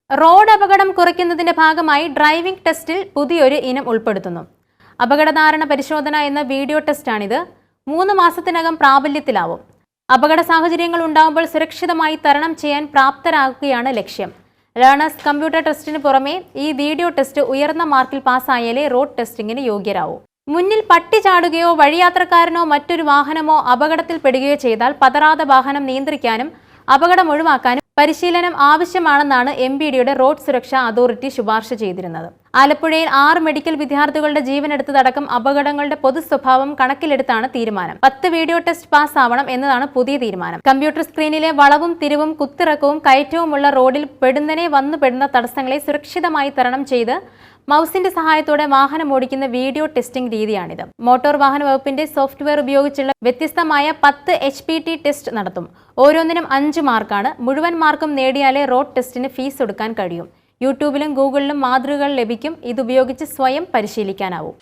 Road അപകടം കുറയ്ക്കുന്നതിന്റെ ഭാഗമായി driving ടെസ്റ്റിൽ പുതിയൊരു ഇനം ഉൾപ്പെടുത്തുന്നു. അപകടധാരണ പരിശോധന എന്ന വീഡിയോ ടെസ്റ്റാണിത്. 3 മാസത്തിനകം പ്രാബല്യത്തിലാവും. അപകട സാഹചര്യങ്ങൾ ഉണ്ടാകുമ്പോൾ സുരക്ഷിതമായി തരണം ചെയ്യാൻ പ്രാപ്തരാക്കുകയാണ് ലക്ഷ്യം. ലേണേഴ്സ് കമ്പ്യൂട്ടർ ടെസ്റ്റിന് പുറമെ ഈ വീഡിയോ ടെസ്റ്റ് ഉയർന്ന മാർക്കിൽ പാസ്സായാലേ റോഡ് ടെസ്റ്റിംഗിന് യോഗ്യരാവൂ. മുന്നിൽ പട്ടി ചാടുകയോ വഴിയാത്രക്കാരനോ മറ്റൊരു വാഹനമോ അപകടത്തിൽപ്പെടുകയോ ചെയ്താൽ പതറാതെ വാഹനം നിയന്ത്രിക്കാനും അപകടം ഒഴിവാക്കാനും പരിശീലനം ആവശ്യമാണെന്നാണ് MBDയുടെ റോഡ് സുരക്ഷാ അതോറിറ്റി ശുപാർശ ചെയ്തിരുന്നത്. ആലപ്പുഴയിൽ 6 മെഡിക്കൽ വിദ്യാർത്ഥികളുടെ ജീവനെടുത്തതടക്കം അപകടങ്ങളുടെ പൊതു സ്വഭാവം കണക്കിലെടുത്താണ് തീരുമാനം. 10 വീഡിയോ ടെസ്റ്റ് പാസ്സാവണം എന്നതാണ് പുതിയ തീരുമാനം. കമ്പ്യൂട്ടർ സ്ക്രീനിലെ വളവും തിരിവും കുത്തിറക്കവും കയറ്റവുമുള്ള റോഡിൽ പെടുന്നതിനെ വന്നുപെടുന്ന തടസ്സങ്ങളെ സുരക്ഷിതമായി തരണം ചെയ്ത് മൗസിന്റെ സഹായത്തോടെ വാഹനം ഓടിക്കുന്ന വീഡിയോ ടെസ്റ്റിംഗ് രീതിയാണിത്. മോട്ടോർ വാഹന വകുപ്പിന്റെ സോഫ്റ്റ്വെയർ ഉപയോഗിച്ചുള്ള വ്യത്യസ്തമായ 10 HPT ടെസ്റ്റ് നടത്തും. ഓരോന്നിനും 5 മാർക്കാണ്. മുഴുവൻ മാർക്കും നേടിയാലേ റോഡ് ടെസ്റ്റിന് ഫീസ് കൊടുക്കാൻ കഴിയും. യൂട്യൂബിലും ഗൂഗിളിലും മാതൃകകൾ ലഭിക്കും. ഇതുപയോഗിച്ച് സ്വയം പരിശീലിക്കാനാവും.